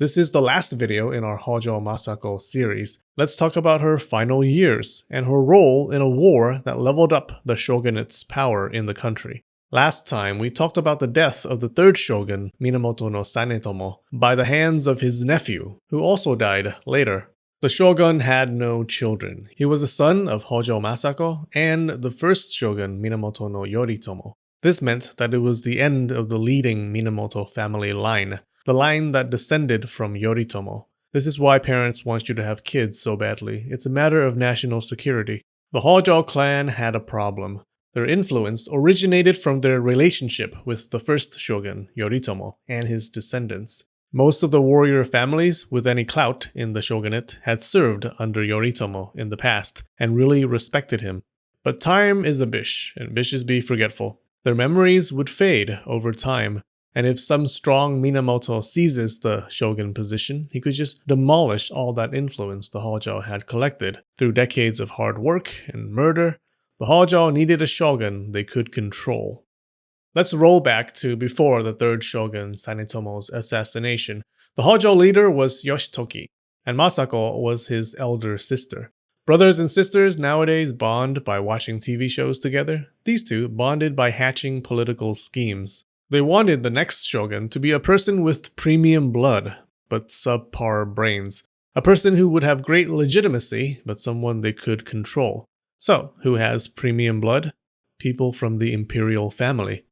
This is the last video in our Hojo Masako series. Let's talk about her final years and her role in a war that leveled up the shogunate's power in the country. Last time, we talked about the death of the third shogun, Minamoto no Sanetomo, by the hands of his nephew, who also died later. The shogun had no children. He was the son of Hojo Masako and the first shogun, Minamoto no Yoritomo. This meant that it was the end of the leading Minamoto family line, the line that descended from Yoritomo. This is why parents want you to have kids so badly. It's a matter of national security. The Hojo clan had a problem. Their influence originated from their relationship with the first shogun, Yoritomo, and his descendants. Most of the warrior families with any clout in the shogunate had served under Yoritomo in the past and really respected him. But time is a bish, and bishes be forgetful. Their memories would fade over time, and if some strong Minamoto seizes the shogun position, he could just demolish all that influence the Hojo had collected. Through decades of hard work and murder, the Hojo needed a shogun they could control. Let's roll back to before the third shogun Sanetomo's assassination. The Hojo leader was Yoshitoki, and Masako was his elder sister. Brothers and sisters nowadays bond by watching TV shows together. These two bonded by hatching political schemes. They wanted the next shogun to be a person with premium blood, but subpar brains. A person who would have great legitimacy, but someone they could control. So, who has premium blood? People from the imperial family.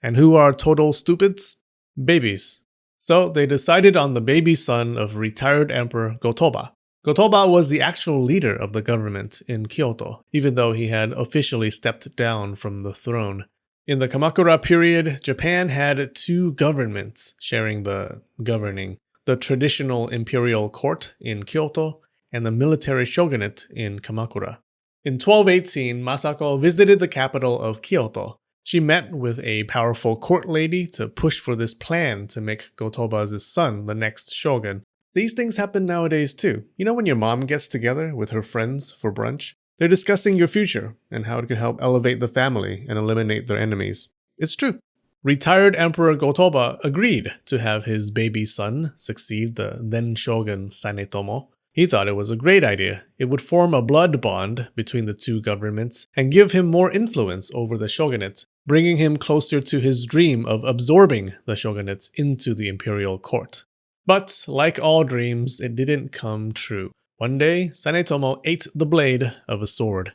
And who are total stupids? Babies. So they decided on the baby son of retired Emperor Gotoba. Gotoba was the actual leader of the government in Kyoto, even though he had officially stepped down from the throne. In the Kamakura period, Japan had two governments sharing the governing: the traditional imperial court in Kyoto and the military shogunate in Kamakura. In 1218, Masako visited the capital of Kyoto. She met with a powerful court lady to push for this plan to make Gotoba's son the next shogun. These things happen nowadays too. You know when your mom gets together with her friends for brunch? They're discussing your future and how it can help elevate the family and eliminate their enemies. It's true. Retired Emperor Gotoba agreed to have his baby son succeed the then shogun Sanetomo. He thought it was a great idea. It would form a blood bond between the two governments and give him more influence over the shogunate, bringing him closer to his dream of absorbing the shogunate into the imperial court. But, like all dreams, it didn't come true. One day, Sanetomo ate the blade of a sword.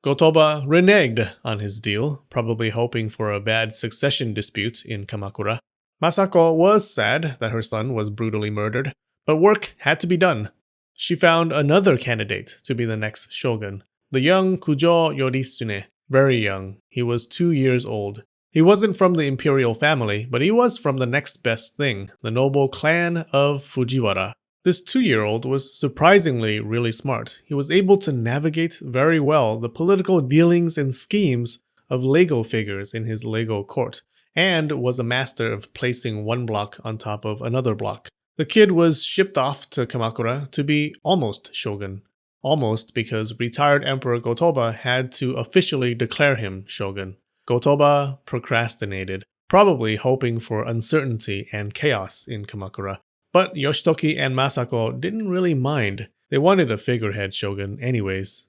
Gotoba reneged on his deal, probably hoping for a bad succession dispute in Kamakura. Masako was sad that her son was brutally murdered, but work had to be done. She found another candidate to be the next shogun, the young Kujo Yoritsune. Very young. He was 2 years old. He wasn't from the imperial family, but he was from the next best thing, the noble clan of Fujiwara. This 2-year-old was surprisingly really smart. He was able to navigate very well the political dealings and schemes of Lego figures in his Lego court, and was a master of placing one block on top of another block. The kid was shipped off to Kamakura to be almost shogun. Almost because retired Emperor Gotoba had to officially declare him shogun. Gotoba procrastinated, probably hoping for uncertainty and chaos in Kamakura. But Yoshitoki and Masako didn't really mind. They wanted a figurehead shogun anyways.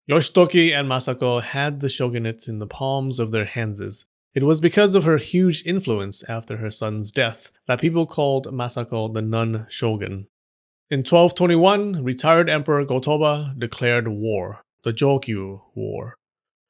Yoshitoki and Masako had the shogunate in the palms of their hands. It was because of her huge influence after her son's death that people called Masako the Nun Shogun. In 1221, retired Emperor Gotoba declared war, the Jokyu War.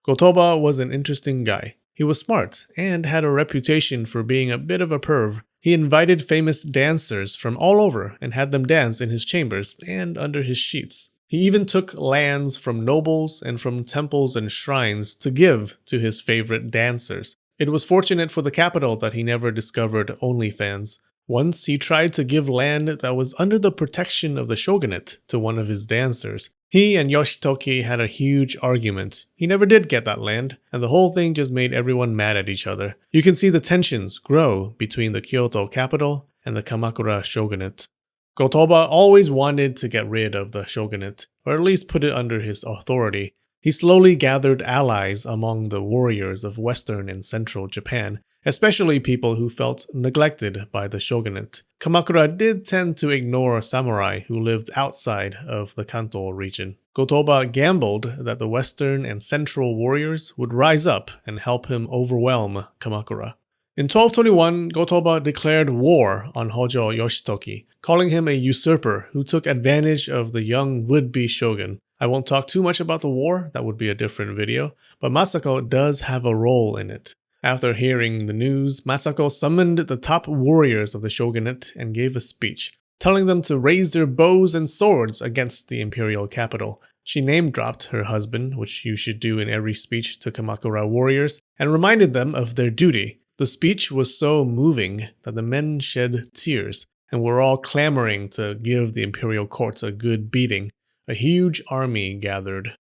Gotoba was an interesting guy. He was smart and had a reputation for being a bit of a perv. He invited famous dancers from all over and had them dance in his chambers and under his sheets. He even took lands from nobles and from temples and shrines to give to his favorite dancers. It was fortunate for the capital that he never discovered OnlyFans. Once he tried to give land that was under the protection of the shogunate to one of his dancers. He and Yoshitoki had a huge argument. He never did get that land, and the whole thing just made everyone mad at each other. You can see the tensions grow between the Kyoto capital and the Kamakura shogunate. Gotoba always wanted to get rid of the shogunate, or at least put it under his authority. He slowly gathered allies among the warriors of western and central Japan, especially people who felt neglected by the shogunate. Kamakura did tend to ignore samurai who lived outside of the Kanto region. Gotoba gambled that the western and central warriors would rise up and help him overwhelm Kamakura. In 1221, Gotoba declared war on Hojo Yoshitoki, calling him a usurper who took advantage of the young would-be shogun. I won't talk too much about the war, that would be a different video, but Masako does have a role in it. After hearing the news, Masako summoned the top warriors of the shogunate and gave a speech, telling them to raise their bows and swords against the imperial capital. She name-dropped her husband, which you should do in every speech to Kamakura warriors, and reminded them of their duty. The speech was so moving that the men shed tears and were all clamoring to give the imperial court a good beating. A huge army gathered.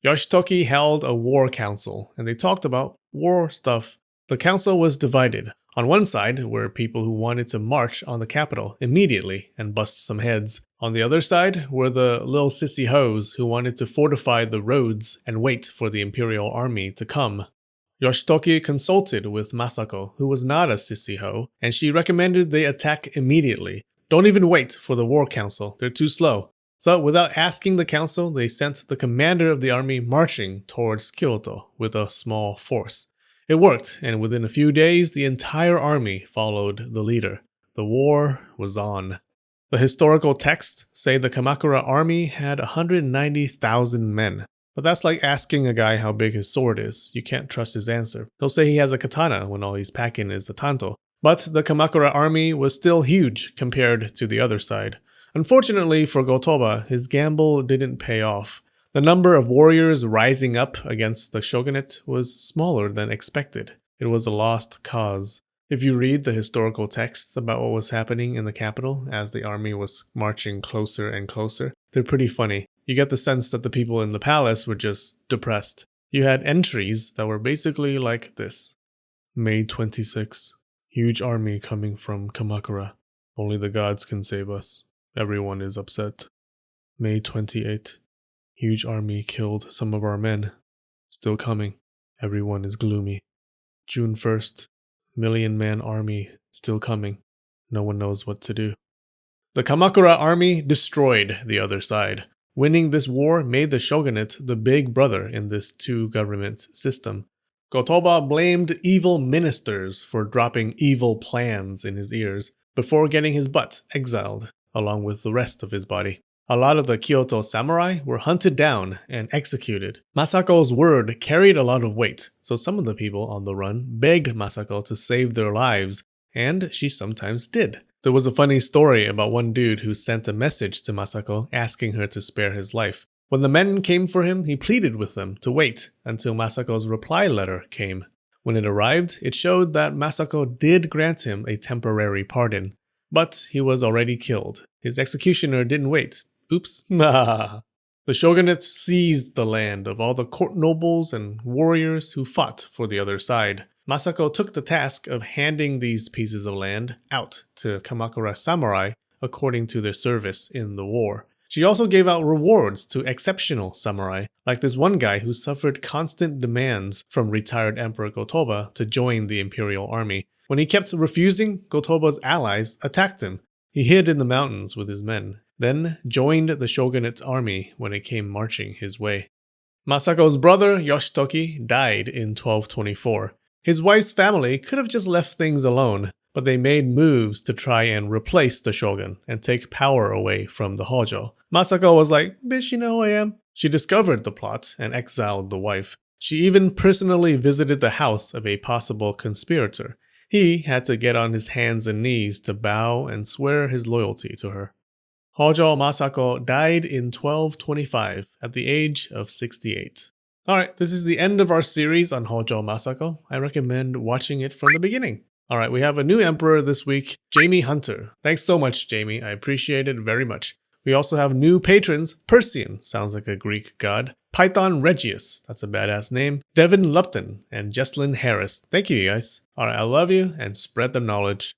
Yoshitoki held a war council, and they talked about war stuff. The council was divided. On one side were people who wanted to march on the capital immediately and bust some heads. On the other side were the little sissy hoes who wanted to fortify the roads and wait for the imperial army to come. Yoshitoki consulted with Masako, who was not a sissy hoe, and she recommended they attack immediately. Don't even wait for the war council, they're too slow. So without asking the council, they sent the commander of the army marching towards Kyoto with a small force. It worked, and within a few days, the entire army followed the leader. The war was on. The historical texts say the Kamakura army had 190,000 men. But that's like asking a guy how big his sword is. You can't trust his answer. He'll say he has a katana when all he's packing is a tanto. But the Kamakura army was still huge compared to the other side. Unfortunately for Gotoba, his gamble didn't pay off. The number of warriors rising up against the shogunate was smaller than expected. It was a lost cause. If you read the historical texts about what was happening in the capital as the army was marching closer and closer, they're pretty funny. You get the sense that the people in the palace were just depressed. You had entries that were basically like this. May 26. Huge army coming from Kamakura. Only the gods can save us. Everyone is upset. May 28. Huge army killed some of our men. Still coming. Everyone is gloomy. June 1st. Million-man army still coming. No one knows what to do. The Kamakura army destroyed the other side. Winning this war made the shogunate the big brother in this two-government system. Gotoba blamed evil ministers for dropping evil plans in his ears before getting his butt exiled, along with the rest of his body. A lot of the Kyoto samurai were hunted down and executed. Masako's word carried a lot of weight, so some of the people on the run begged Masako to save their lives, and she sometimes did. There was a funny story about one dude who sent a message to Masako asking her to spare his life. When the men came for him, he pleaded with them to wait until Masako's reply letter came. When it arrived, it showed that Masako did grant him a temporary pardon. But he was already killed. His executioner didn't wait. Oops. The shogunate seized the land of all the court nobles and warriors who fought for the other side. Masako took the task of handing these pieces of land out to Kamakura samurai according to their service in the war. She also gave out rewards to exceptional samurai, like this one guy who suffered constant demands from retired Emperor Gotoba to join the imperial army. When he kept refusing, Gotoba's allies attacked him. He hid in the mountains with his men, then joined the shogunate's army when it came marching his way. Masako's brother, Yoshitoki, died in 1224. His wife's family could have just left things alone, but they made moves to try and replace the shogun and take power away from the Hojo. Masako was like, "Bitch, you know who I am?" She discovered the plot and exiled the wife. She even personally visited the house of a possible conspirator. He had to get on his hands and knees to bow and swear his loyalty to her. Hojo Masako died in 1225 at the age of 68. Alright, this is the end of our series on Hojo Masako. I recommend watching it from the beginning. Alright, we have a new emperor this week, Jamie Hunter. Thanks so much, Jamie. I appreciate it very much. We also have new patrons, Persean, sounds like a Greek god, Python Regius, that's a badass name, Devin Lupton, and Jesslyn Harris. Thank you guys. Alright, I love you, and spread the knowledge.